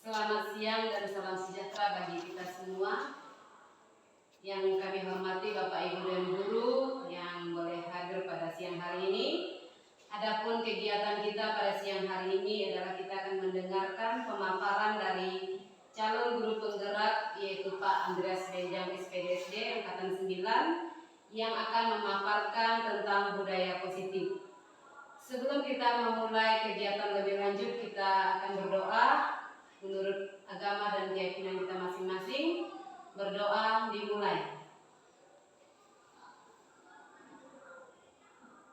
Selamat siang dan salam sejahtera bagi kita semua. Yang kami hormati Bapak Ibu dan Guru yang boleh hadir pada siang hari ini. Adapun kegiatan kita pada siang hari ini adalah kita akan mendengarkan pemaparan dari calon guru penggerak yaitu Pak Andreas Benjang SPDSD Angkatan 9 yang akan memaparkan tentang budaya positif. Sebelum kita memulai kegiatan lebih lanjut, kita akan berdoa menurut agama dan keyakinan kita masing-masing. Berdoa dimulai.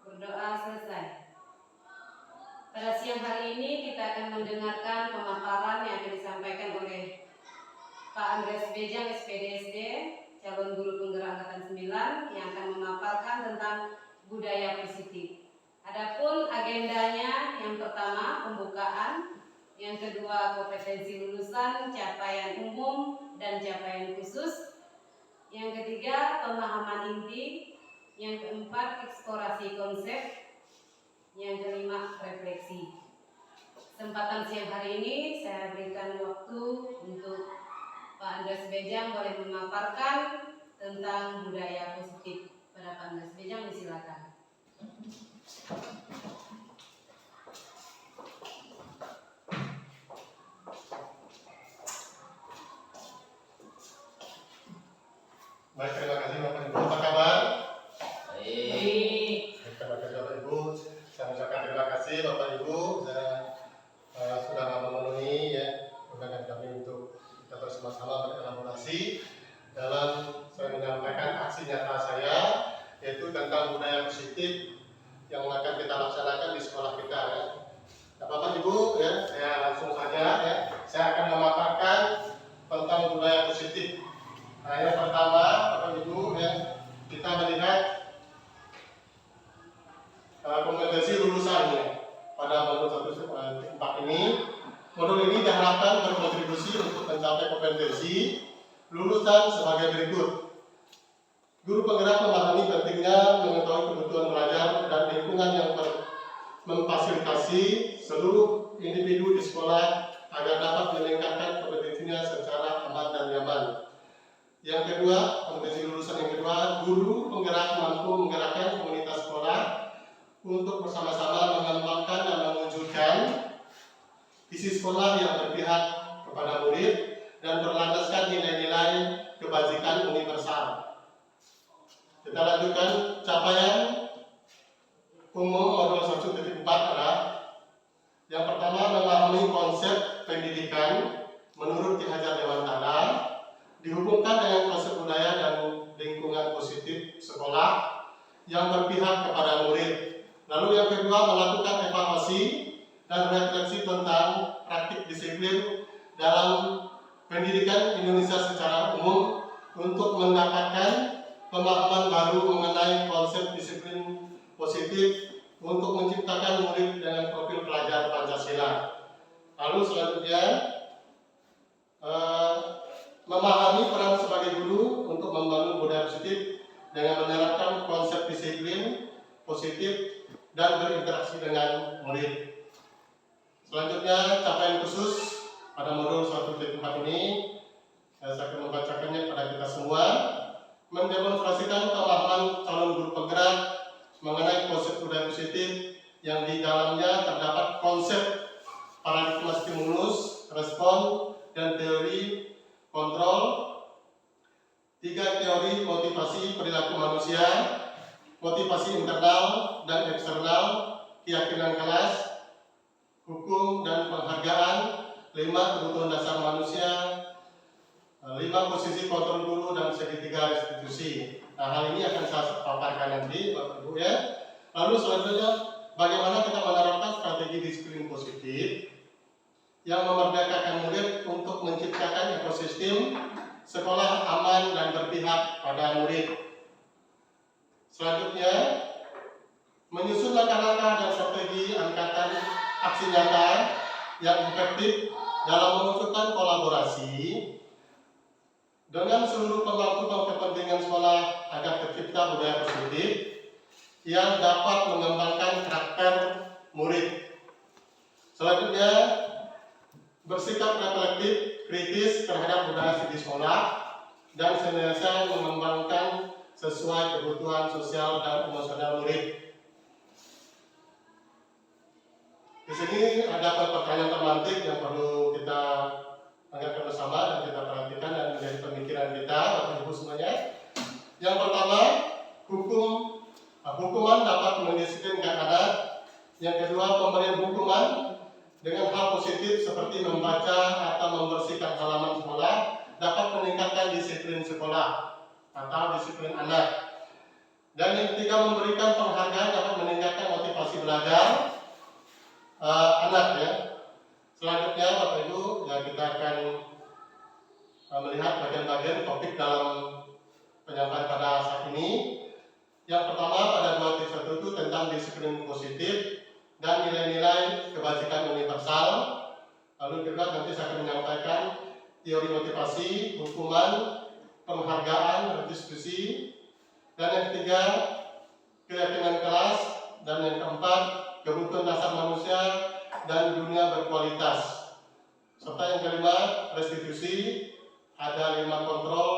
Berdoa selesai. Pada siang hari ini kita akan mendengarkan pemaparan yang akan disampaikan oleh Pak Andreas Benjang SPDSD, calon guru penggerak Angkatan 9 yang akan memaparkan tentang budaya positif. Adapun agendanya, yang pertama pembukaan, yang kedua kompetensi lulusan, capaian umum dan capaian khusus, yang ketiga pemahaman inti, yang keempat eksplorasi konsep, yang kelima refleksi. Kesempatan siang hari ini saya berikan waktu untuk Pak Andreas Benjang boleh memaparkan tentang budaya positif. Pada Pak Andreas Benjang, disilakan. Baik, terima kasih Bapak Ibu. Apa kabar? Baik. Terima kasih Bapak Ibu. Saya ucapkan terima kasih Bapak Ibu sudah memenuhi undangan kami untuk kita bersama-sama berkolaborasi dalam saya menyampaikan aksi nyata saya, yaitu tentang budaya positif yang akan kita laksanakan di sekolah kita. Bapak Ibu, saya langsung saja saya akan memaparkan tentang budaya positif. Nah, yang pertama, Bapak Ibu, kita melihat kompetensi lulusan pada modul 1.4 ini. Modul ini diharapkan berkontribusi untuk mencapai kompetensi lulusan sebagai berikut. Guru penggerak memahami pentingnya mengetahui kebutuhan pelajar dan lingkungan yang memfasilitasi seluruh individu di sekolah agar dapat meningkatkan kompetensinya secara aman dan nyaman. Yang kedua, kompetensi lulusan yang kedua, guru penggerak mampu menggerakkan komunitas sekolah untuk bersama-sama mengembangkan dan mewujudkan visi sekolah yang berpihak kepada murid dan berlandaskan nilai-nilai kebajikan universal. Kita lanjutkan capaian umum modul 1.4 adalah yang pertama, memahami konsep pendidikan menurut Ki Hajar Dewantara dihubungkan dengan konsep budaya dan lingkungan positif sekolah yang berpihak kepada murid. Lalu yang kedua, melakukan evaluasi dan refleksi tentang praktik disiplin dalam pendidikan Indonesia secara umum untuk mendapatkan pemahaman baru mengenai konsep disiplin positif untuk menciptakan murid dengan profil pelajar Pancasila. Lalu selanjutnya, memahami peran sebagai guru untuk membangun budaya positif dengan menerapkan konsep disiplin positif dan berinteraksi dengan murid. Selanjutnya, capaian khusus pada modul 1.4 ini saya akan membacakannya kepada kita semua. Mendemonstrasikan pemahaman calon guru penggerak mengenai konsep budaya positif yang di dalamnya terdapat konsep paradigma stimulus, respon, dan teori kontrol. 3 teori motivasi perilaku manusia, motivasi internal dan eksternal, keyakinan kelas, hukum dan penghargaan. 5 kebutuhan dasar manusia, 5 posisi kontrol guru dan segitiga restitusi. Nah, hal ini akan saya paparkan nanti Bapak Ibu ya. Lalu selanjutnya, bagaimana kita menerapkan strategi disiplin positif yang memerdekakan murid untuk menciptakan ekosistem sekolah aman dan berpihak pada murid. Selanjutnya, menyusun langkah-langkah dan strategi angkatan aksi nyata yang efektif dalam memunculkan kolaborasi dengan seluruh pemangku kepentingan sekolah agar tercipta budaya positif yang dapat mengembangkan karakter murid. Selanjutnya, bersikap reflektif, kritis terhadap budaya studi sekolah, dan senantiasa mengembangkan sesuai kebutuhan sosial dan emosional murid. Di sini ada pertanyaan pemantik yang perlu kita angkat bersama dan kita perhatikan dan menjadi pemikiran kita, Bapak Ibu semuanya. Yang pertama, hukuman dapat mendisiplinkan anak. Yang kedua, pemberian hukuman dengan hal positif seperti membaca atau membersihkan halaman sekolah dapat meningkatkan disiplin sekolah atau disiplin anak. Dan yang ketiga, memberikan penghargaan dapat meningkatkan motivasi belajar anak ya. Selanjutnya Bapak Ibu, ya kita akan melihat bagian-bagian topik dalam penyampaian pada saat ini. Yang pertama pada 2.1 itu tentang disiplin positif dan nilai-nilai kebajikan universal. Lalu juga nanti saya akan menyampaikan teori motivasi, hukuman, penghargaan, restitusi. Dan yang ketiga, keyakinan kelas. Dan yang keempat, kebutuhan dasar manusia dan dunia berkualitas. Serta yang kelima, restitusi. Ada 5 kontrol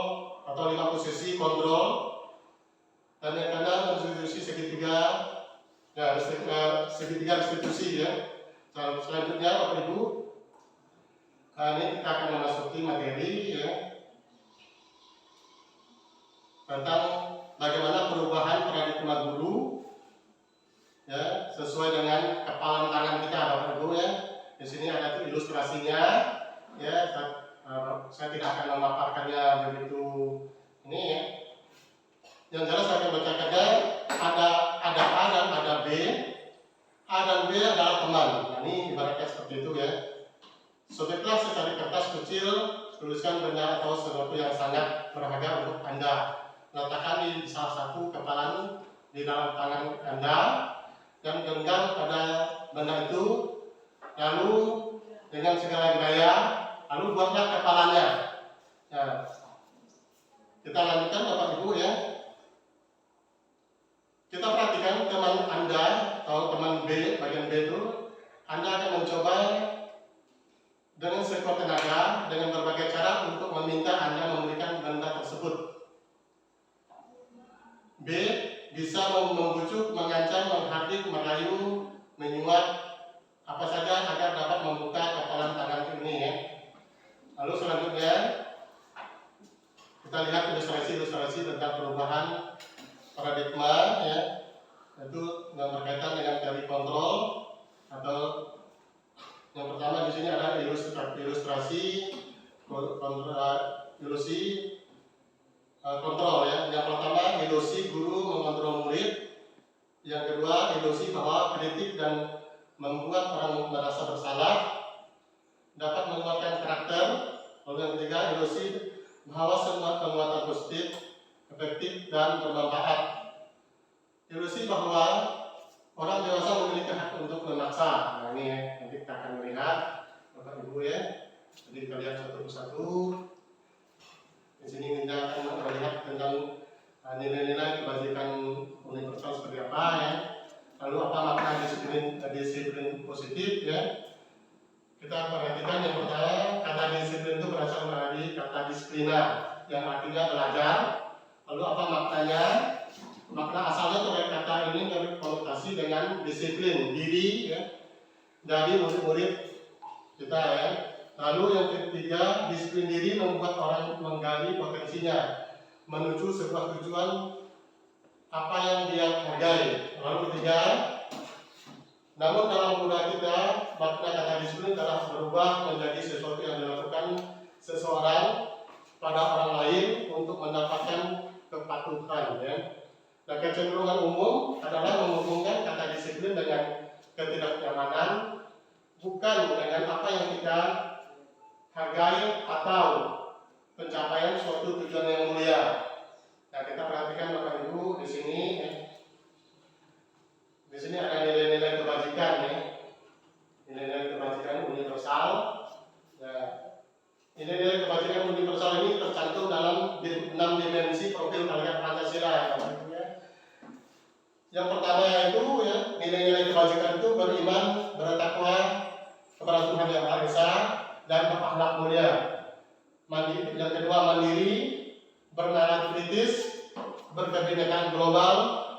atau 5 posisi kontrol. Dan yang keenam, restitusi segitiga. Ya, segitiga restitusi ya. Selanjutnya Bapak Ibu, ini kita akan memasuki materi ya, tentang bagaimana perubahan paradigma guru ya, sesuai dengan kepalan tangan kita Bapak Ibu ya. Di sini ada ilustrasinya ya. Saya tidak akan memaparkannya begitu ini ya. Yang jelas saya akan bacakannya. Ada A dan ada B. A dan B adalah teman. Nah, ini ibaratnya seperti itu ya. Sobeklah secari kertas kecil, tuliskan benda atau sesuatu yang sangat berharga untuk Anda. Letakkan di salah satu kepalan di dalam tangan Anda dan genggam pada benda itu. Lalu dengan segala gaya, lalu buatlah kepalanya. Ya. Kita lanjutkan Bapak Ibu ya. Kita perhatikan teman Anda atau teman B, bagian B itu, Anda akan mencoba dengan sekuat tenaga dengan berbagai cara untuk meminta Anda memberikan benda tersebut. B bisa membujuk, mengancam, menghardik, merayu, menyuap, apa saja agar dapat membuka kepalan tangan ini ya. Lalu selanjutnya kita lihat ilustrasi tentang perubahan paradigma ya, itu yang berkaitan dengan teori kontrol. Atau yang pertama di sini ada ilustrasi kontrol ya. Yang pertama, ilusi guru mengontrol murid. Yang kedua, ilusi bahwa kritik dan membuat orang merasa bersalah dapat menguatkan karakter. Lalu yang ketiga, ilusi bahwa semua penguatan positif, efektif dan bermanfaat. Ilusi bahwa orang dewasa memiliki hak untuk memaksa. Nah ini nanti kita akan melihat Bapak Ibu ya. Jadi kita lihat satu persatu. Di sini kita akan melihat tentang nilai-nilai kebajikan universal seperti apa ya. Lalu apa makna disiplin positif ya. Kita perhatikan yang pertama, kata disiplin itu berasal dari kata disiplina yang artinya belajar. Lalu apa maknanya? Makna asalnya dari kata ini berkonotasi dengan disiplin diri ya, dari murid-murid kita ya. Lalu yang ketiga, disiplin diri membuat orang menggali potensinya menuju sebuah tujuan apa yang dia hargai. Lalu ketiga, namun dalam budaya kita, makna kata disiplin telah berubah menjadi sesuatu yang dilakukan seseorang pada orang lain untuk mendapatkan kepatuhan ya. Nah, kecenderungan umum adalah menghubungkan kata disiplin dengan ketidaknyamanan, bukan dengan apa yang kita hargai atau pencapaian suatu tujuan yang mulia. Nah, kita perhatikan Bapak Ibu di sini. Di sini ada nilai-nilai kebajikan ya, nilai-nilai kebajikan universal. Nah, nilai-nilai kebajikan universal ini tercantum dalam 6 dimensi profil hakikat Pancasila ya. Yang pertama itu ya, nilai-nilai kebajikan itu beriman, bertakwa kepada Tuhan Yang Maha Esa, akhlak mulia. Yang kedua mandiri, bernalar kritis, berkebinekaan global,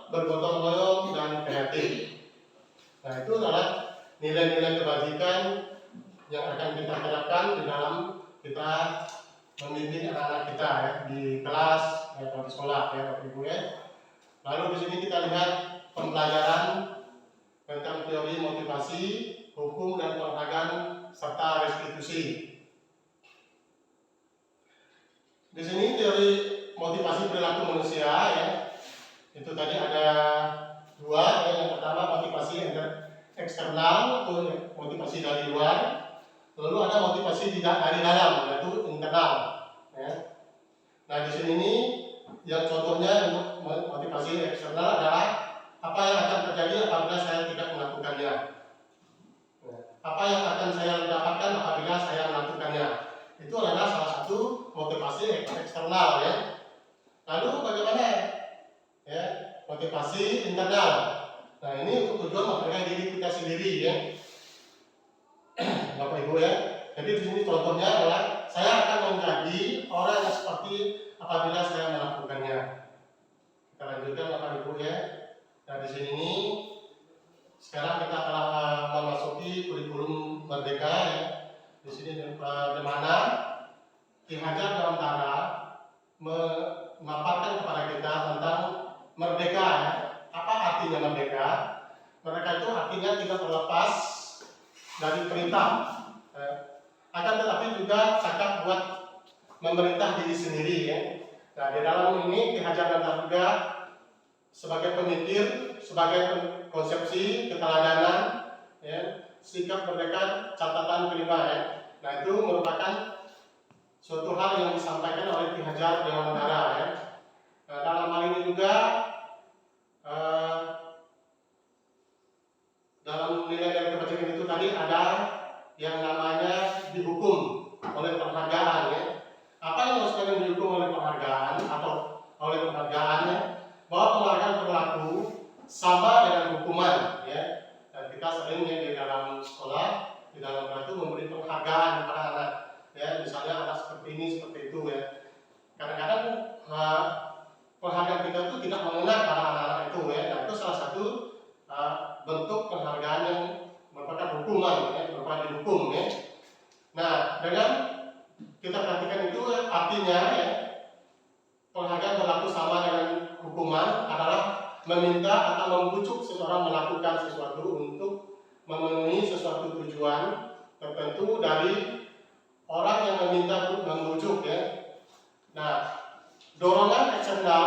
bergotong royong dan kreatif. Nah, itu adalah nilai-nilai kebajikan yang akan kita terapkan di dalam kita membimbing anak-anak kita ya, di kelas atau di sekolah ya Bapak Ibu ya. Lalu di sini kita lihat pembelajaran tentang teori motivasi, hukum dan penghargaan serta restitusi. Di sini teori motivasi perilaku manusia ya. Itu tadi ada dua ya. Yang pertama motivasi eksternal atau motivasi dari luar. Lalu ada motivasi dari dalam yaitu internal ya. Nah, di sini ini yang contohnya untuk motivasi eksternal adalah apa yang akan terjadi apabila saya tidak melakukannya. Apa yang akan saya dapatkan apabila saya melakukannya. Itu adalah salah satu motivasi eksternal ya. Lalu bagaimana ya motivasi internal? Nah, ini untuk tujuan memperkaya diri kita sendiri ya. Bapak Ibu ya. Jadi di sini contohnya adalah saya akan menjadi orang yang seperti apabila saya melakukannya. Kita lanjutkan Bapak Ibu ya. Nah, di sini ini sekarang kita telah memasuki kurikulum merdeka ya. Di sini di mana Ki Hajar Dewantara memaparkan kepada kita tentang merdeka ya. Apa artinya merdeka? Merdeka itu artinya tidak terlepas dari perintah. Akan tetapi juga cakap buat memerintah diri sendiri ya. Nah, di dalam ini Ki Hajar Dewantara juga sebagai pemikir, sebagai konsepsi keteladanan ya, sikap merdeka catatan kelima ya. Nah, itu merupakan suatu hal yang disampaikan oleh Ki Hajar Dewantara ya. Nah, dalam hal ini juga dalam nilai-nilai kebajikan itu tadi ada yang namanya dihukum oleh penghargaan ya. Apa yang harus kalian dihukum oleh penghargaan atau oleh penghargaannya? Bahwa penghargaan berlaku sama dengan hukuman ya. Dan kita sering ya di dalam sekolah, di dalam kelas itu memberi penghargaan kepada anak ya, misalnya anak seperti ini seperti itu ya. Kadang-kadang penghargaan kita itu tidak mengena pada anak-anak itu ya. Nah, itu salah satu bentuk penghargaan yang merupakan hukuman ya, merupakan dihukum ya. Nah, dengan kita perhatikan itu artinya ya, penghargaan berlaku sama dengan hukuman adalah meminta atau membujuk seseorang melakukan sesuatu untuk memenuhi sesuatu tujuan tertentu dari orang yang meminta untuk membujuk ya. Nah, dorongan eksternal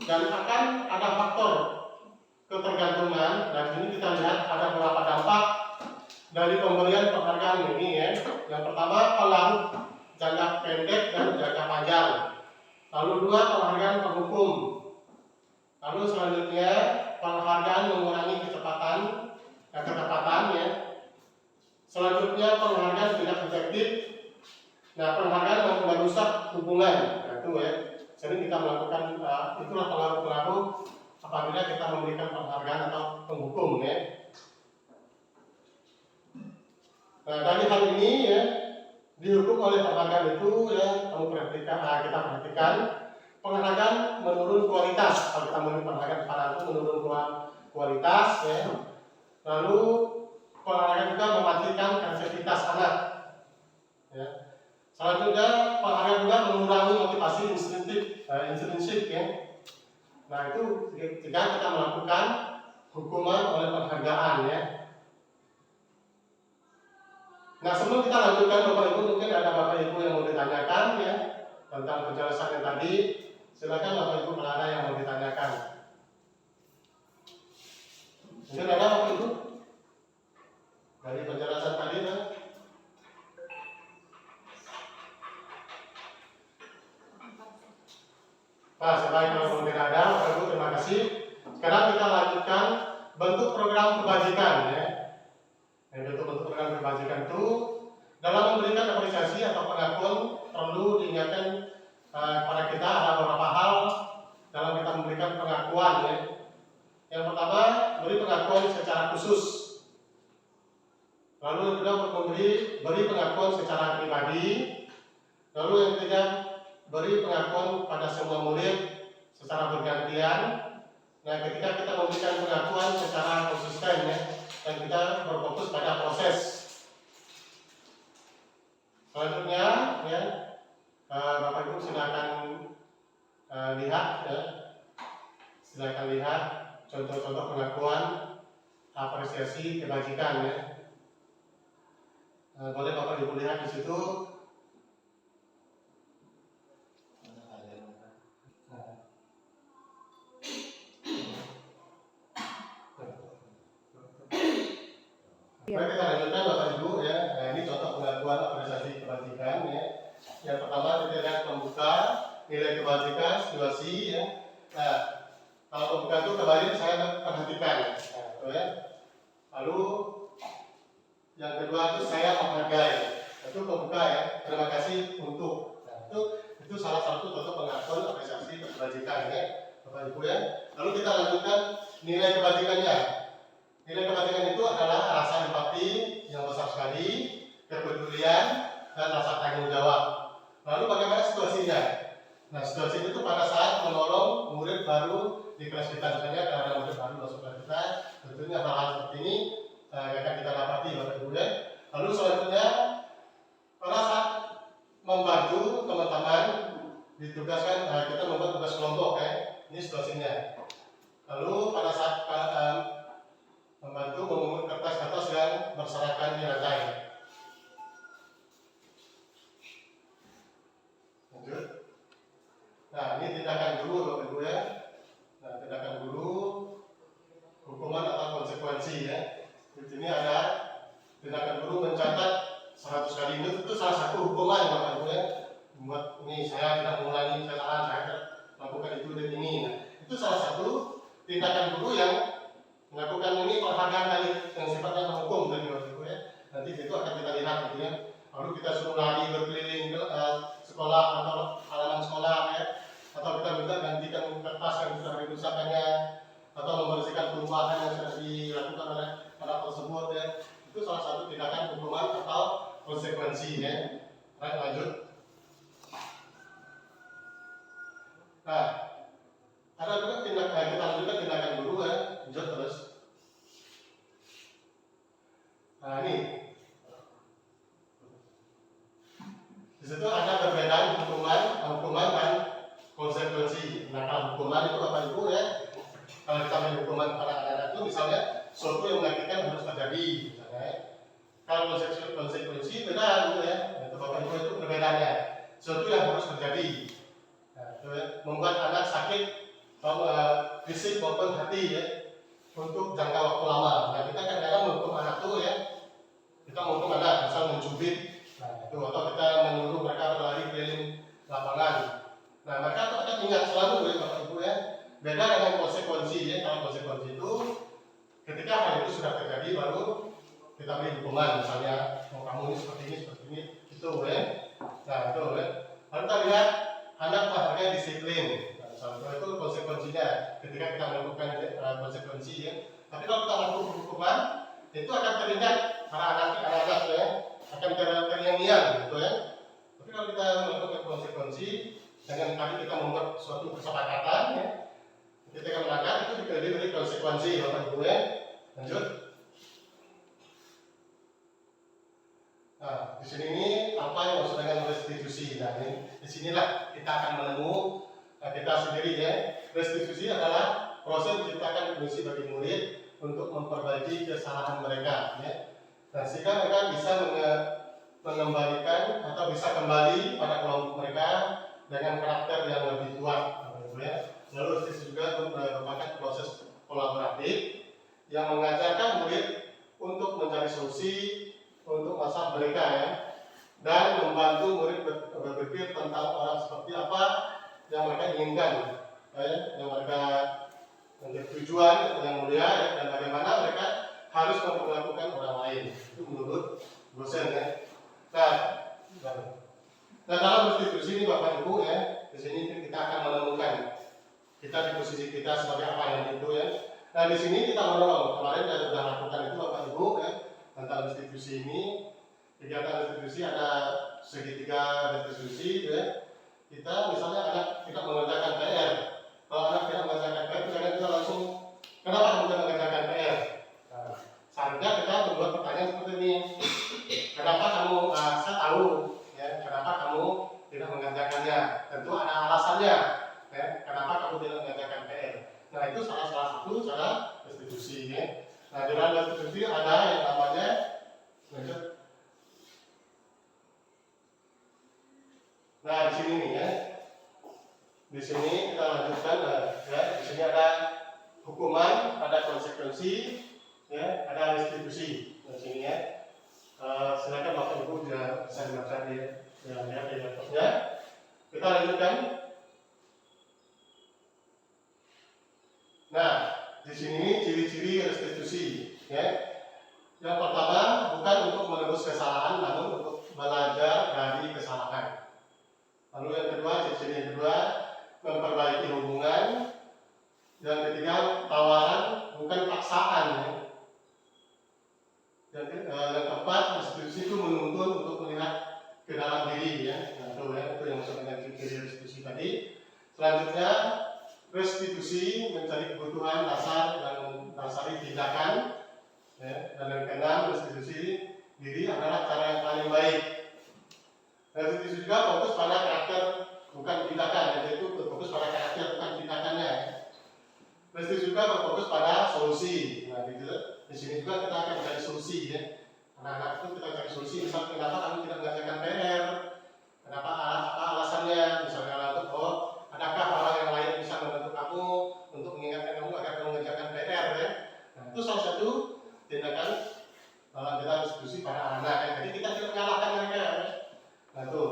dan akan ada faktor ketergantungan. Dan ini kita lihat ada beberapa dampak dari pemberian penghargaan ini ya. Yang pertama pengaruh jangka pendek dan jangka panjang. Lalu dua penghargaan penghukum. Lalu selanjutnya penghargaan mengurangi ketepatan ya. Selanjutnya penghargaan tidak efektif. Nah, penghargaan merusak hubungan. Nah, itu ya. Sering kita melakukan itulah pengaruh-pengaruh apabila kita memberikan penghargaan atau penghukum ya. Nah, dari hal ini ya dihukum oleh penghargaan itu ya, kita perhatikan penghargaan menurun kualitas. Kalau kita memberi penghargaan kepada itu menurun kualitas ya. Lalu penghargaan juga mematikan kreativitas anak ya. Selanjutnya penghargaan juga mengurangi motivasi intrinsik ya. Nah, itu jika kita melakukan hukuman oleh penghargaan ya. Nah, sebelum kita lanjutkan Bapak Ibu, mungkin ada Bapak Ibu yang mau ditanyakan ya tentang penjelasan yang tadi. Silakan Bapak Ibu kalau ada yang mau ditanyakan. Mungkin ada Bapak Ibu dari penjelasan tadi ya. Nah, sebaik kalau tidak ada, Bapak Ibu terima kasih. Sekarang kita lanjutkan bentuk program kebajikan ya. Bentuk program kebajikan itu dalam memberikan apresiasi atau pengakuan perlu diingatkan kepada kita ada beberapa hal dalam kita memberikan pengakuan ya. Yang pertama, beri pengakuan secara khusus. Lalu juga beri pengakuan secara pribadi. Lalu yang ketiga, beri pengakuan pada semua murid secara bergantian. Nah, ketika kita memberikan pengakuan secara konsisten ya, dan kita berfokus pada proses. Selanjutnya, ya, Bapak Ibu silakan lihat, ya, silakan lihat contoh-contoh pengakuan apresiasi kebajikan ya. Boleh Bapak Ibu lihat di situ. Baik, kita lanjutkan Bapak Ibu ya. Nah, ini contoh pengakuan apresiasi kebajikan ya. Yang pertama kita lihat pembuka nilai kebajikan situasi ya. Nah, kalau pembuka itu kembali saya perhatikan. Nah, itu ya. Lalu yang kedua itu saya menghargai. Itu pembuka ya. Terima kasih untuk. Nah, itu salah satu contoh pengakuan apresiasi kebajikan ya, Bapak Ibu ya. Lalu kita lanjutkan nilai kebajikannya. Nilai kebajikan itu adalah rasa empati yang besar sekali, kepedulian, dan rasa tanggung jawab. Lalu bagaimana situasinya? Nah, situasi itu pada saat menolong murid baru di kelas kita, misalnya kalau ada murid baru masuk kelas kita, tentunya hal-hal seperti ini akan kita dapati Bapak Ibu ya. Lalu selanjutnya pada saat membantu teman-teman ditugaskan, kita membuat tugas kelompok ya. Ini situasinya. Lalu pada saat membantu memungut kertas-kertas yang berserakan di lantai. Lanjut. Nah, ini tindakan guru Bapak Ibu ya. Nah, tindakan guru, hukuman atau konsekuensi ya. Di sini ada tindakan guru mencatat 100 kali itu salah satu hukuman Bapak Ibu ya. Membuat ini saya tidak mengulangi kesalahan, saya lakukan itu dan ini. Nah, itu salah satu tindakan guru yang melakukan ini penghargaan tadi yang sifatnya menghukum dari Bapak Ibu ya. Nanti itu akan kita lihat gitu ya. Lalu kita suruh lari berkeliling sekolah atau halaman sekolah ya, atau kita minta gantikan kertas yang sudah dirusakannya, atau membersihkan tumpahan yang sudah dilakukan oleh anak tersebut ya. Itu salah satu tindakan hukuman atau konsekuensi ya. Baik, lanjut. Nah, ada juga tindakan, kita lanjutkan tindakan guru ya. Lanjut terus. Nah, ini di situ ada perbedaan hukuman dan konsekuensi. Nah, kalau hukuman itu Bapak Ibu ya, kalau kita beri hukuman pada anak-anak itu misalnya sesuatu yang menyakitkan harus terjadi, misalnya. Ya. Kalau konsekuensi beda gitu ya. Itu Bapak Ibu itu perbedaannya. Sesuatu yang harus terjadi. Nah, itu ya, membuat anak sakit fisik maupun hati ya, untuk jangka waktu lama. Nah, kita kadang-kadang menghukum anak itu ya, kita menghukum anak misal mencubit, nah itu, atau kita menyuruh mereka berlari keliling lapangan. Nah, mereka itu akan ingat selalu ya Bapak Ibu ya. Beda dengan konsekuensi ya. Kalau konsekuensi itu ketika hal itu sudah terjadi baru kita beri hukuman, misalnya oh, kamu ini seperti ini itu ya. Nah, itu ya. Lalu kita lihat anak menghargai disiplin. Nah, itu konsekuensinya ketika kita melakukan konsekuensi ya. Tapi kalau kita lakukan hukuman itu akan teringat para anak-anak ya, akan terngiang-ngiang gitu ya. Tapi kalau kita melakukan konsekuensi dengan tadi kita membuat suatu kesepakatan ya, ketika melanggar itu diberi konsekuensi Bapak Ibu ya. Lanjut. Nah, di sini ini apa yang maksud dengan restitusi? Nah, ini disinilah kita akan menemukan kita sendiri ya. Restitusi adalah proses menciptakan kondisi bagi murid untuk memperbaiki kesalahan mereka ya. Nah, sehingga mereka bisa mengembalikan atau bisa kembali pada kelompok mereka dengan karakter yang lebih kuat ya. Lalu restitusi juga merupakan proses kolaboratif yang mengajarkan murid untuk mencari solusi untuk masalah mereka ya, dan membantu murid berpikir tentang orang seperti apa yang mereka inginkan ya, yang mereka menjadi tujuan yang mulia ya, dan bagaimana mereka harus memperlakukan orang lain. Itu menurut dosen ya. Nah, dalam restitusi ini Bapak Ibu ya, di sini kita akan menemukan kita di posisi kita sebagai apa yang itu ya. Nah, di sini kita menolong. Kemarin kita sudah lakukan itu Bapak Ibu ya, tentang restitusi ini. kegiatan restitusi ada segitiga restitusi ya. Kita misalnya anak tidak mengerjakan PR. Kalau anak tidak mengerjakan PR, jangan kita langsung kenapa kamu tidak mengerjakan PR? Nah, seharusnya kita membuat pertanyaan seperti ini. Kenapa kamu? Saya tahu ya. Kenapa kamu tidak mengerjakannya? Tentu ada alasannya. Ya, kenapa kamu tidak mengerjakan PR? Nah itu salah satu cara restitusi ya. Nah dalam restitusi ada yang namanya nah di sini nih ya. Di sini kita lanjutkan ya. Di sini ada hukuman, ada konsekuensi, ya, ada restitusi. Di sini ya. Silakan Bapak Ibu bisa dibaca di laptopnya. Kita lanjutkan. Nah, di sini ciri-ciri restitusi, ya. Yang pertama bukan untuk menebus kesalahan, namun untuk belajar dari kesalahan. Lalu yang kedua, ciri-ciri yang kedua memperbaiki hubungan. Yang ketiga, tawaran bukan paksaan. Ya. Yang keempat, restitusi itu menuntun untuk melihat ke dalam diri ya. Nah, itu yang maksud dengan ciri restitusi tadi. Selanjutnya, restitusi mencari kebutuhan dasar dan mendasari tindakan. Ya. Dan yang keenam, restitusi diri adalah cara yang paling baik. Restitusi juga fokus pada karakter bukan tindakan, yaitu berfokus pada karakter bukan tindakannya. Restitusi juga berfokus pada solusi. Nah, di sini juga kita akan cari solusi ya. Anak-anak itu kita cari solusi. Misalnya kenapa kamu tidak mengerjakan PR? Kenapa? Apa alasannya? Misalnya adakah orang yang lain bisa membantu kamu untuk mengingatkan kamu agar kamu mengerjakan PR ya? Nah, itu salah satu tindakan dalam kita restitusi para anak ya. Jadi kita tidak menyalahkan mereka ya. Nah itu.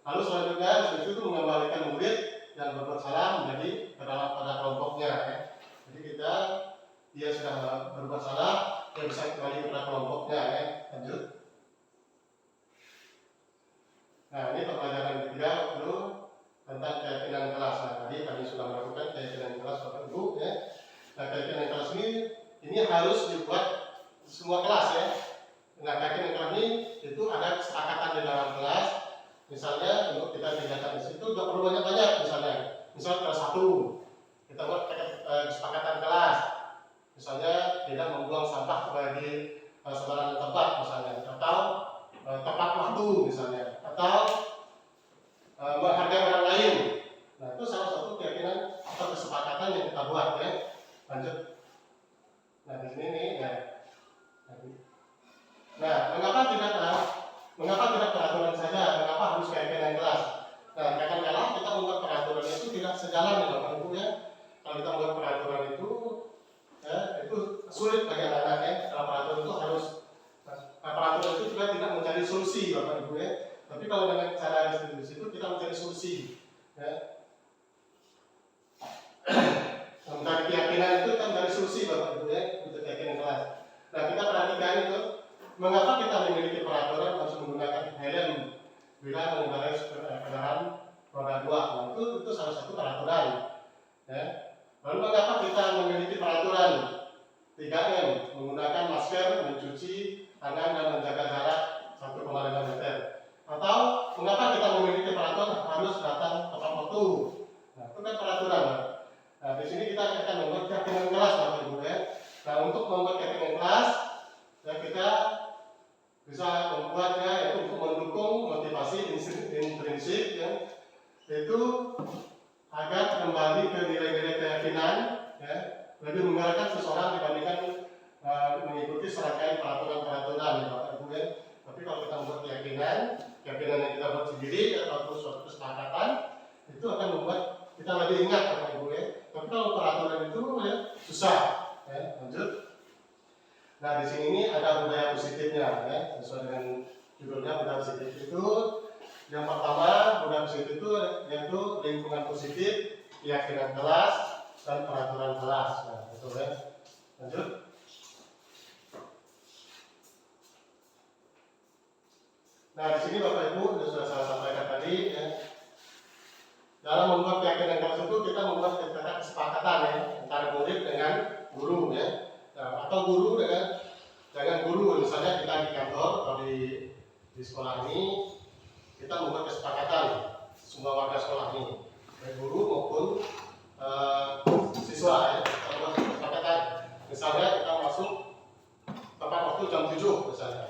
Lalu selanjutnya restitusi itu mengembalikan murid yang berbuat salah menjadi pada kelompoknya ya. Jadi dia sudah berbuat salah, dia bisa kembali kepada kelompoknya ya. Lanjut. Nah ini pembelajaran ketiga dulu tentang keyakinan kelas. Nah tadi kami sudah melakukan keyakinan kelas Bapak Ibu ya. Nah keyakinan kelas ini harus dibuat semua kelas ya. Nah keyakinan kelas ini itu ada kesepakatan di dalam kelas. Misalnya untuk kita kegiatan di situ tidak perlu banyak-banyak misalnya kelas 1 kita buat kesepakatan kelas. Misalnya tidak membuang sampah di sembarangan tempat misalnya, atau tepat waktu misalnya, atau menghargai orang lain. Nah itu salah satu keyakinan atau kesepakatan yang kita buat ya. Lanjut. Nah di sini nih ya. Nah mengapa tidak peraturan saja? Mengapa harus keyakinan kelas? Nah kadang-kadang kita membuat peraturan itu tidak sejalan ya Bapak Ibu ya. Kalau kita membuat peraturan itu sulit bagi anak-anak ya. Kalau peraturan itu peraturan itu juga tidak mencari solusi Bapak Ibu ya. Tapi kalau dengan cara restitusi itu kita mencari solusi ya. Mencari keyakinan itu kan dari solusi Bapak Ibu ya, untuk keyakinan kelas. Nah kita perhatikan itu, mengapa kita memiliki peraturan harus menggunakan helm bila mengendarai kendaraan roda 2? Nah itu salah satu peraturan ya. Lalu mengapa kita memiliki peraturan 3M, menggunakan masker, mencuci tangan dan menjaga jarak 1,5 meter? Atau mengapa kita memiliki peraturan harus datang tepat waktu? Nah itu kan peraturan. Nah di sini kita akan membuat keyakinan kelas Bapak Ibu ya. Nah untuk membuat keyakinan kelas ya kita bisa membuatnya yaitu untuk mendukung motivasi intrinsik ya, yaitu agar kembali ke nilai-nilai keyakinan ya, lebih menggerakkan seseorang dibandingkan mengikuti serangkaian peraturan-peraturan ya Bapak Ibu ya. Tapi kalau kita membuat keyakinan yang kita buat sendiri atau suatu kesepakatan itu akan membuat kita lebih ingat Bapak Ibu ya. Tapi kalau peraturan itu ya susah ya. Lanjut. Nah di sini ini ada budaya positifnya ya, sesuai dengan judulnya budaya positif itu. Yang pertama budaya positif itu yaitu lingkungan positif, keyakinan kelas dan peraturan kelas. Nah itu ya. Lanjut. Nah di sini Bapak Ibu sudah saya sampaikan tadi ya. Dalam membuat keyakinan kelas itu kita membuat kesepakatan ya antara murid dengan guru ya. Nah, atau guru dengan guru, misalnya kita di kantor atau di di sekolah ini kita membuat kesepakatan semua warga sekolah ini, baik guru maupun siswa ya. Kita membuat kesepakatan, misalnya kita masuk tepat waktu jam 7 misalnya.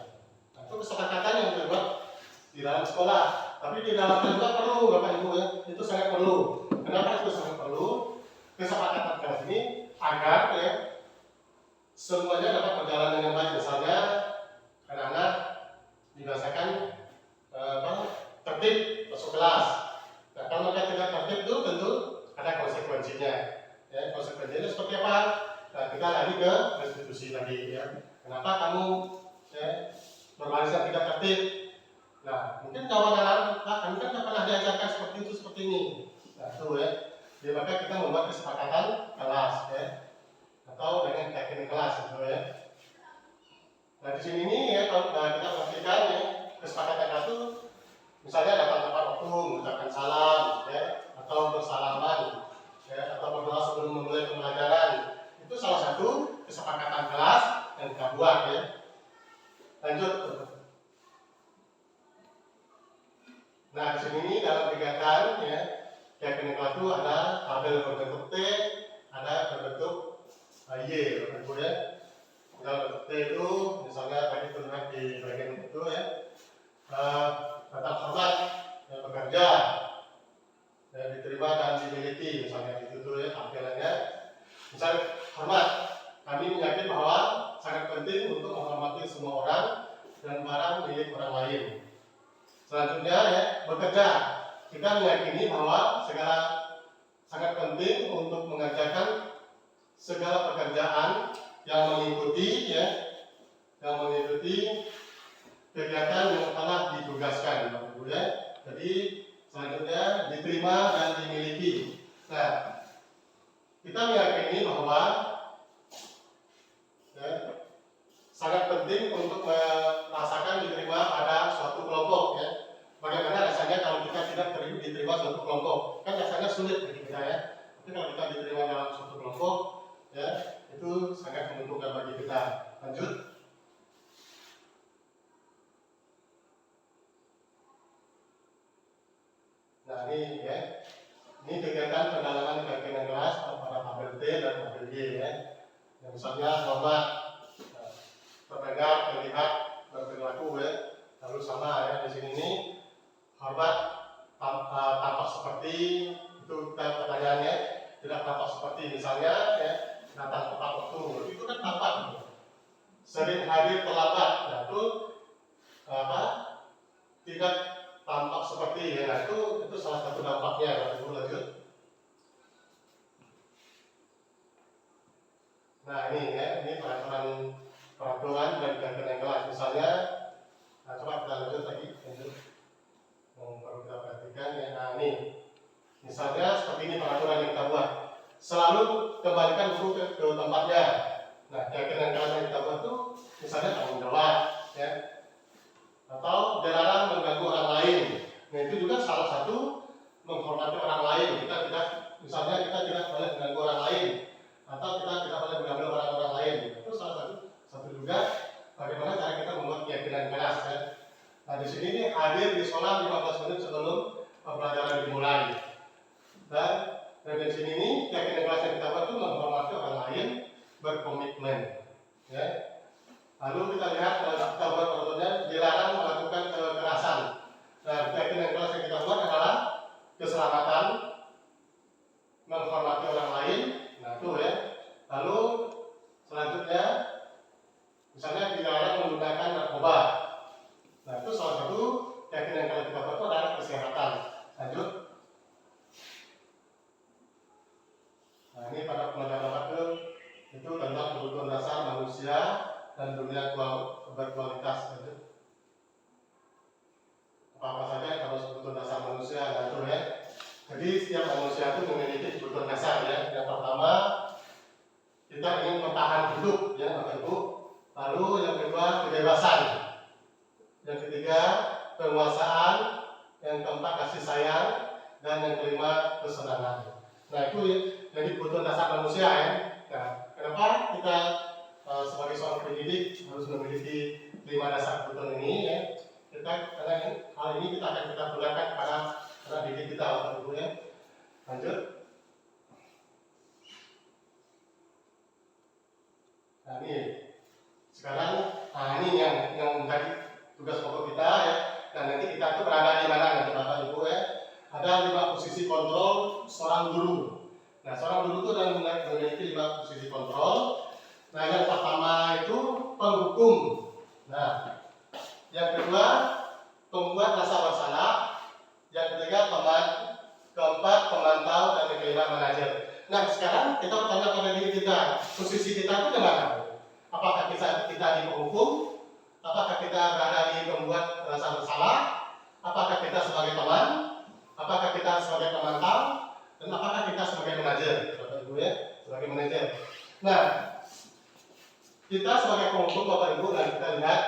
Nah, itu kesepakatan yang dibuat di dalam sekolah. Tapi di dalam juga perlu Bapak Ibu ya, itu sangat perlu. Kenapa itu sangat perlu? Kesepakatan kelas ini agar ya semuanya dapat berjalan dengan baik. Misalnya anak-anak dirasakan tertib masuk kelas. Nah, kalau mereka tidak tertib itu tentu ada konsekuensinya. Ya, konsekuensinya seperti apa? Nah, kita lagi ke restitusi lagi ya. Kenapa kamu ya, berbarisan tidak tertib? Nah, mungkin kawan-kawan, kami kan tidak pernah diajarkan seperti itu, seperti ini. Nah, itu ya. Jadi maka kita membuat kesepakatan kelas ya. Atau dengan teknik kelas gitu ya. Nah, di sini nih ya, kalau kita perhatikan ya, kesepakatan itu misalnya datang tepat waktu, mengucapkan salam ya, atau bersalaman ya, atau berdoa sebelum memulai pembelajaran. Itu salah satu kesepakatan kelas yang kita buat ya. Lanjut. Nah, di sini nih dalam kegiatan ya, kegiatan kelas itu ada tabel berbentuk T, ada berbentuk Y, berbentuk ya. Dalam bentuk T itu, misalnya tadi terlihat di bagian itu ya, tetap hormat yang bekerja, yang diterima dan dimiliki, misalnya itu tuh ya tampilannya. Misalnya hormat, kami meyakini bahwa sangat penting untuk menghormati semua orang dan barang milik orang lain. Selanjutnya ya, bekerja. Kita meyakini bahwa sangat penting untuk mengerjakan segala pekerjaan yang mengikuti ya, yang mengikuti kegiatan yang telah ditugaskan, Bapak Ibu ya. Jadi selanjutnya diterima dan dimiliki. Nah, kita meyakini bahwa ya, sangat penting untuk merasakan diterima pada suatu kelompok ya. Bagaimana rasanya kalau kita tidak diterima suatu kelompok? Kan rasanya sulit bagi kita ya. Tapi kalau kita diterima dalam suatu kelompok ya, itu sangat menguntungkan bagi kita. Lanjut. Nah ini ya, ini kegiatan pendalaman keyakinan kelas pada tabel T dan tabel Y ya. Yang misalnya hormat, terdengar, terlihat, berperilaku ya. Lalu sama ya di sini nih hormat tampak seperti itu kita pertanyaannya, tidak tampak seperti misalnya ya datang tepat waktu, itu kan tampak. Sering hadir terlambat, nah itu tidak tampak seperti ya, nah, itu salah satu dampaknya. Ibu lanjut. Nah ini ya, ini peraturan dan kegiatan kelas misalnya. Nah coba kita lanjut lagi, lanjut. Baru kita perhatikan ya. Nah ini, misalnya seperti ini peraturan yang kita buat. Selalu kembalikan buku ke tempatnya. Nah kegiatan kelas yang kita buat itu misalnya tanggung jawab ya. Atau dilarang mengganggu orang lain. Nah itu juga salah satu menghormati orang lain. Kita tidak, misalnya kita tidak boleh mengganggu orang lain, atau kita tidak boleh mengganggu orang lain. Itu salah satu juga bagaimana cara kita membuat keyakinan kelas ya. Nah di sini nih hadir di sekolah 15 menit sebelum pembelajaran dimulai. Dan di sini nih keyakinan kelas yang kita buat itu menghormati orang lain, berkomitmen ya. Lalu kita lihat kita buat peraturannya, dilarang melakukan kekerasan. Nah, keyakinan kelas yang kita buat adalah keselamatan, menghormati orang lain. Nah, itu ya. Lalu selanjutnya, misalnya dilarang menggunakan narkoba. Nah, itu salah satu keyakinan kelas kita buat itu adalah kesehatan. Lanjut. Nah, ini pada pelajaran waktu itu tentang kebutuhan dasar manusia dan dunia berkualitas. Apa saja kalau kebutuhan dasar manusia itu ya. Jadi setiap manusia itu memiliki kebutuhan dasar ya. Yang pertama kita ingin bertahan hidup ya Bapak Ibu. Lalu yang kedua kebebasan. Yang ketiga penguasaan. Yang keempat kasih sayang. Dan yang kelima kesenangan. Nah itu ya, jadi kebutuhan dasar manusia ya. Nah, kenapa kita sebagai seorang pendidik harus memiliki 5 dasar kebutuhan ini ya. karena hal ini kita akan kita tularkan kepada anak didik kita, Bapak Ibu ya. Lanjut. Nah ini sekarang, ini yang tadi tugas pokok kita ya. Dan nanti kita tuh berada di mana nanti Bapak Ibu ya. Ada 5 posisi kontrol seorang guru. Nah seorang guru itu dan memiliki 5 posisi kontrol. Nah yang pertama itu penghukum. Nah yang kedua pembuat rasa bersalah. Yang ketiga keempat pemantau, dan yang kelima manajer. Nah sekarang kita bertanya pada diri kita, posisi kita itu di mana? Apakah kita di penghukum? Apakah kita berada di pembuat rasa bersalah? Apakah kita sebagai teman? Apakah kita sebagai pemantau? Dan apakah kita sebagai manajer? Bapak Ibu ya, sebagai manajer. Nah, kita sebagai penghukum Bapak Ibu, nah kita lihat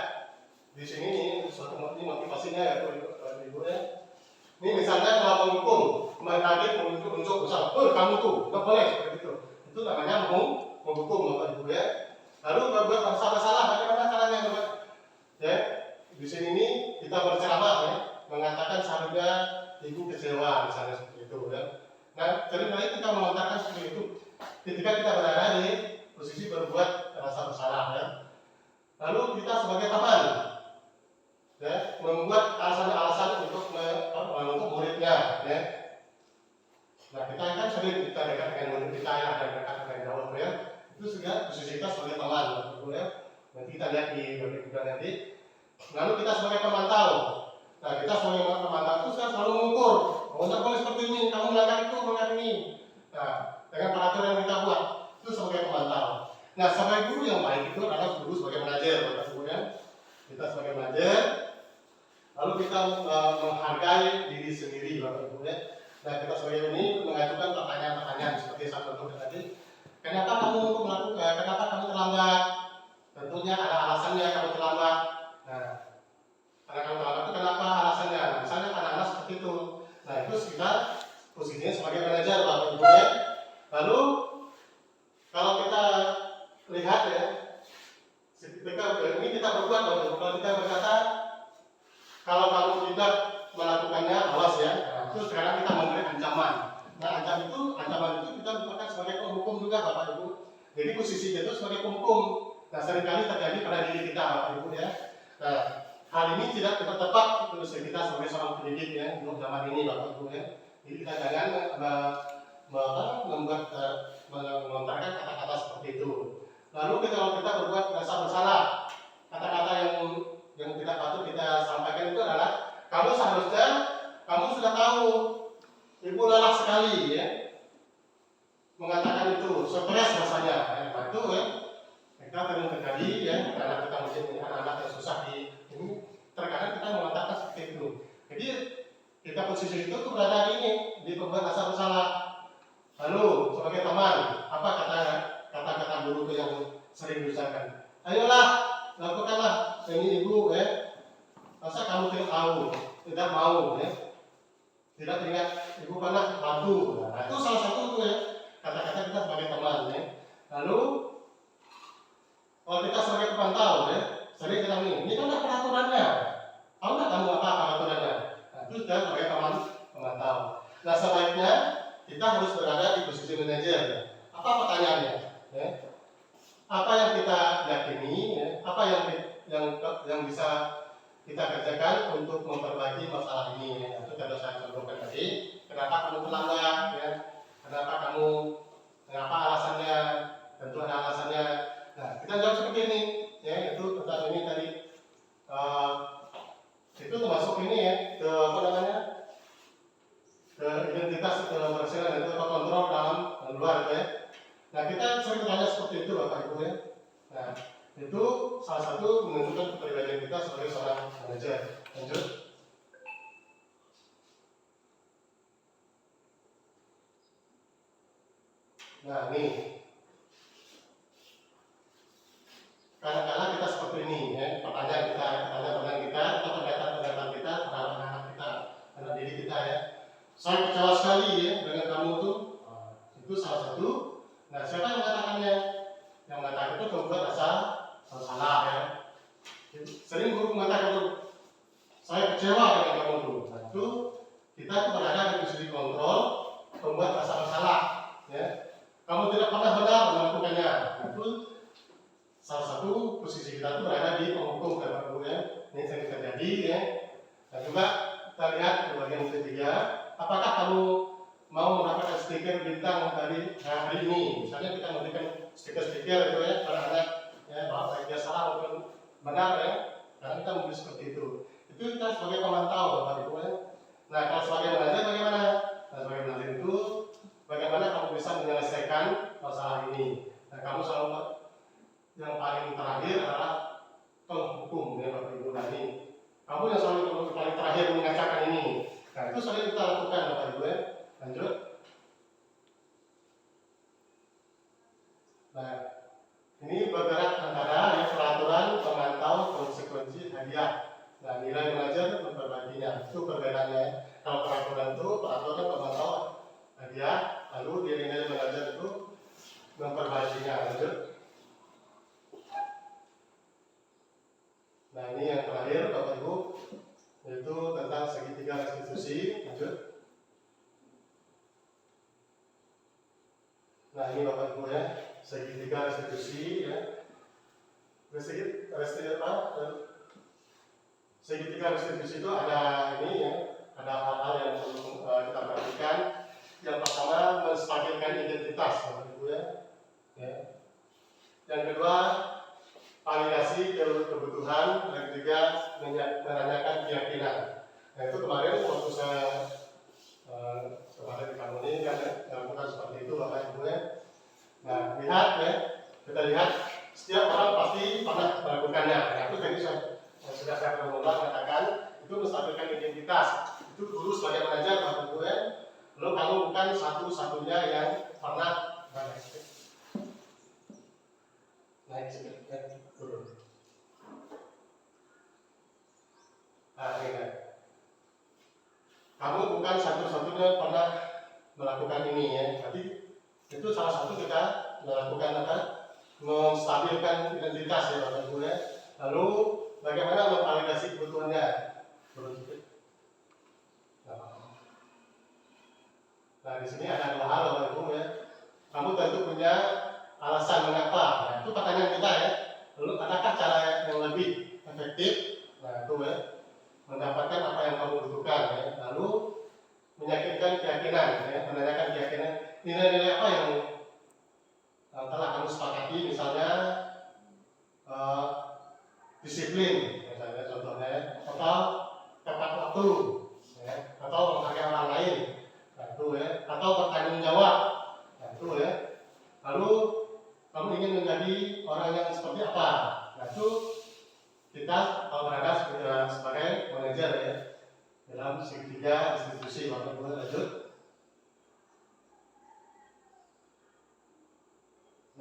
di sini nih suatu motivasinya ya Bapak Ibu ya. Ini misalnya kalau penghukum menarik untuk misalnya, kamu tuh nggak boleh seperti itu namanya menghukum Bapak Ibu ya. Lalu berbuat bersalah, bagaimana caranya Bapak? Ya, di sini nih kita berceramah ya, mengatakan seharusnya ibu kecewa misalnya seperti itu ya. Nah, seringkali kita melontarkan seperti itu ketika kita berada di posisi berbuat rasa bersalah ya. Lalu kita sebagai teman ya, membuat alasan-alasan untuk muridnya ya. Nah kita kan sering kita dekat dengan murid kita yang ada dekat dengan jauh ya. Itu sudah posisi kita sebagai teman ya. Nanti kita lihat di bagian nanti. Lalu kita sebagai pemantau. Nah kita sebagai pemantau itu saya selalu mengukur. Oh tidak boleh seperti ini, kamu melanggar itu, melanggar ini. Nah dengan peraturan yang kita buat itu sebagai pemantau. Nah sebagai guru yang baik itu adalah guru sebagai manajer, Bapak Ibu ya. Kita sebagai manajer. Lalu kita menghargai diri sendiri, Bapak Ibu ya. Nah kita sebagai ini mengajukan pertanyaan-pertanyaan seperti saya contohkan tadi. Kenapa kamu terlambat? Tentunya ada alasannya kamu terlambat. Nah, karena kamu terlambat itu kenapa alasannya? Nah, misalnya anak-anak seperti itu. Nah itu kita posisinya sebagai manajer, Bapak Ibu ya. Lalu kalau kita lihat ya, ketika ini kita berbuat, Bapak Ibu, kalau kita berkata kalau kamu tidak melakukannya, awas ya. Nah, itu sekarang kita memberi ancaman. Nah, ancaman itu kita merupakan sebagai penghukum juga, Bapak Ibu. Jadi posisi itu sebagai penghukum. Nah, seringkali terjadi pada diri kita, Bapak Ibu ya. Nah, hal ini tidak tepat untuk kita sebagai seorang pendidik ya untuk zaman ini, Bapak Ibu ya. Jadi kita jangan melontarkan kata-kata seperti itu. Lalu kalau kita berbuat rasa bersalah, kata-kata yang tidak patut kita sampaikan itu adalah kamu seharusnya kamu sudah tahu ibu lelah sekali ya mengatakan itu stres rasanya itu ya kita sering terjadi ya karena kita mungkin anak-anak yang susah di ini terkadang kita mengatakan seperti itu. Jadi kita posisi itu tuh berada di pembuat rasa bersalah. Lalu sebagai teman apa kata-kata guru itu yang sering diucapkan, ayolah lakukanlah ini ibu ya. Masa kamu tidak tahu, tidak mau ya, tidak ingat ibu pernah bantu. Nah, itu salah satu tuh ya kata-kata kita sebagai teman ya. Lalu kalau kita sebagai pemantau ya, sering kita ini kan ada peraturannya. Tahu nggak kamu apa peraturannya? Nah, itu sudah sebagai teman pemantau. Nah sebaiknya kita harus berada di posisi manajer. Apa pertanyaannya? Ya? Apa yang kita yakini? Ya? Apa yang bisa kita kerjakan untuk memperbaiki masalah ini ya. Itu sudah saya contohkan tadi. Kenapa kamu terlambat ya? Kenapa alasannya? Tentu ada alasannya. Nah kita jawab seperti ini ya. Itu tentang ini tadi itu termasuk ini ya ke apa namanya ke identitas berhasil itu kontrol dalam dan luar ya. Nah kita sering bertanya seperti itu Bapak Ibu ya. Nah itu salah satu menentukan kepribadian kita sebagai seorang manajer. Lanjut. Nah ini kadang-kadang kita seperti ini ya, pertanyaan kita atau pernyataan kita terhadap anak kita, anak didik kita ya. Saya kecewa sekali ya dengan kamu itu salah satu. Nah siapa yang mengatakannya? Yang mengatakan itu membuat rasa salah ya. Sering guru mengatakan itu, saya kecewa dengan kamu tuh. Nah, itu kita tuh berada di posisi kontrol, membuat rasa bersalah. Ya. Kamu tidak pernah benar melakukannya. Nah, itu salah satu posisi kita tuh berada di penghukum Bapak Ibu ya. Ini sering terjadi ya. Dan juga kita lihat di bagian ketiga, apakah kamu mau mendapatkan stiker bintang dari hari ini? Misalnya kita memberikan stiker-stiker itu ya pada anak ya, bahwa dia salah maupun benar ya. Karena kita memberi seperti itu. Itu kita sebagai pemantau Bapak Ibu ya. Nah, kalau sebagai belajar bagaimana? Nah, sebagai belajar itu bagaimana kamu bisa menyelesaikan masalah ini? Nah, kamu selalu yang paling terakhir adalah penghukum ya Bapak Ibu. Nah, ini kamu yang selalu paling terakhir mengatakan ini. Nah, itu sering kita lakukan Bapak Ibu ya. Lanjut. Nah, ini bergerak antara ya, peraturan, pemantau, konsekuensi, hadiah. Nah, nilai belajar memperbaginya. Itu perbedaannya. Kalau peraturan itu, peraturan pemantau, hadiah. Lalu nilai belajar itu memperbaginya. Lanjut. Nah, ini yang terakhir Bapak Ibu, yaitu tentang segitiga restitusi. Lanjut. Nah, ini Bapak Ibu ya, segitiga restitusi ya. Segitiga restitusi itu ada ini ya, ada hal-hal yang perlu kita perhatikan. Yang pertama, menstabilkan identitas Bapak Ibu ya. Yang kedua, validasi kebutuhan. Yang ketiga, menanyakan keyakinan. Nah, itu kemarin waktu saya kemarin di kamu ini kan melakukan seperti itu Bapak Ibu ya. Nah, lihat ya, kita lihat setiap orang pasti pernah melakukannya. Nah, itu tadi sudah saya berulang katakan, itu menstabilkan identitas. Itu dulu sebagai pengajar Bapak Ibu ya. Lalu kamu bukan satu-satunya yang pernah naik sedikit turun. Nah, ini. Kamu bukan satu-satunya pernah melakukan ini ya. Tapi itu salah satu kita melakukan apa? Menstabilkan identitas ya Bapak Ibu ya. Lalu bagaimana memvalidasi kebutuhannya? Nah, di sini ada dua hal Bapak Ibu ya. Kamu tentu punya alasan mengapa. Nah, itu pertanyaan kita ya. Lalu adakah cara yang lebih efektif? Nah, itu ya. Mendapatkan apa yang kamu butuhkan ya. Lalu meyakinkan keyakinan ya, menanyakan keyakinan. Nilai-nilai apa yang telah kamu sepakati, misalnya disiplin, misalnya contohnya ya, atau tepat waktu, ya, atau menghargai orang lain, nah, itu ya, atau bertanggung jawab, nah, itu ya. Lalu kamu ingin menjadi orang yang seperti apa? Nah, itu kita berada sebagai manajer ya dalam segitiga institusi Bapak Ibu. Lanjut.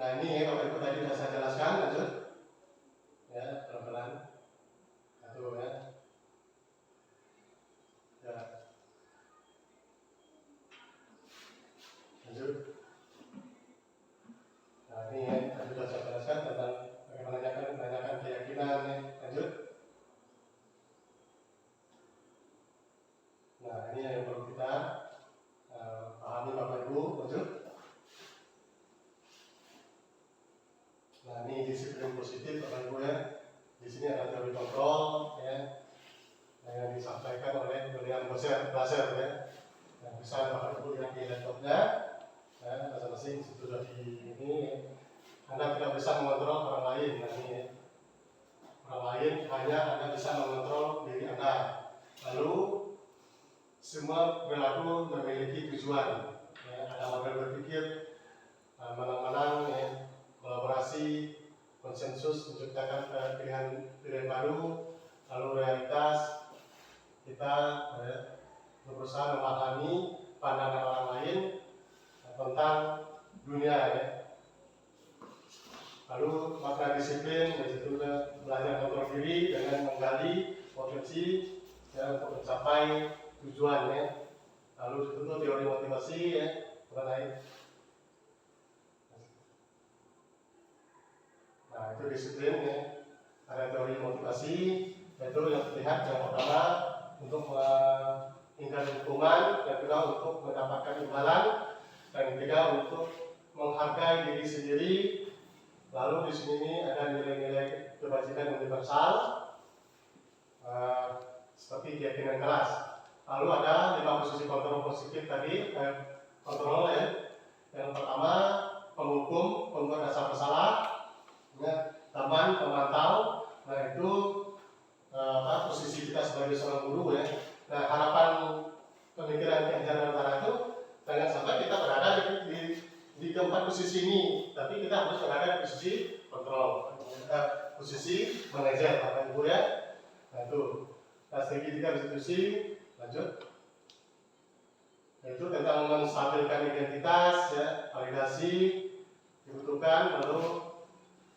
Nah, ini ya Bapak Ibu tadi sudah saya jelaskan. Lanjut ya, pelan-pelan. Satu ya. Ya. Lanjut. Nah, ini ya, tadi sudah saya jelaskan tentang bagaimana menanyakan keyakinan ya. Lanjut. Nah, ini yang perlu kita pahami Bapak Ibu. Lanjut. Nah, ini disiplin positif Bapak Ibu ya. Di sini ada teori kontrol ya, yang disampaikan oleh William Blaser ya. Yang bisa Bapak Ibu lihat di laptopnya. Ya, masing-masing sudah di ini. Anda tidak bisa mengontrol orang lain. Nah, ini ya. Orang lain hanya Anda bisa mengontrol diri Anda. Lalu semua perilaku memiliki tujuan. Ya, ada model berpikir menang-menang ya. Kolaborasi, konsensus, menciptakan pilihan baru, lalu realitas kita berusaha memahami pandangan orang lain tentang dunia ya. Lalu makna disiplin, yaitu belajar kontrol diri dengan menggali potensi ya, untuk mencapai tujuan ya. Lalu itu teori motivasi ya, mengenai. Nah, itu disiplin ya. Ada teori motivasi, Yaitu yang terlihat yang pertama untuk menghindari hukuman, yang kedua untuk mendapatkan imbalan, dan yang ketiga untuk menghargai diri sendiri. Lalu di sini ada nilai-nilai kebajikan universal seperti keyakinan kelas. Lalu ada 5 posisi kontrol positif tadi, kontrol ya. Yang pertama penghukum, pembuat dasar bersalah, ya, teman, pemantau. Nah itu posisi kita sebagai seorang guru ya. Nah harapan pemikiran kejaran antara itu jangan sampai kita berada di keempat posisi ini, tapi kita harus berada di posisi kontrol, posisi manajer, Bapak Ibu ya. Nah itu, nah strategi 3 restitusi, lanjut. Yaitu tentang menstabilkan identitas, ya, validasi dibutuhkan, lalu,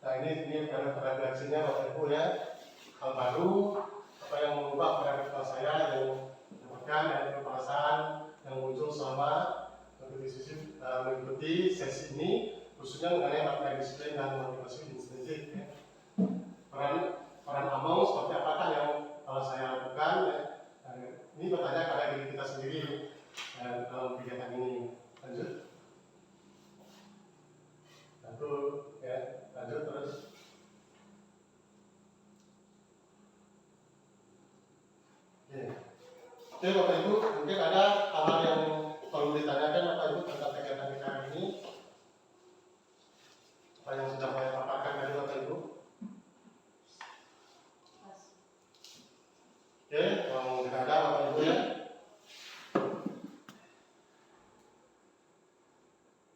nah ini pada reaksinya Bapak Ibu ya, hal baru, apa yang mengubah paradigma saya yang dapatkan dan perasaan yang muncul selama mengikuti sesi ini, khususnya mengenai makna disiplin dan motivasi intrinsik. Ya. Peran AMO seperti apakah yang kalau saya lakukan? Ya. Ini bertanya pada diri kita sendiri dalam kegiatan ini. Lanjut. Lanjut terus. Oke Bapak Ibu, mungkin ada hal-hal yang perlu ditanyakan Bapak Ibu tentang kegiatan kita hari ini. Apa yang sudah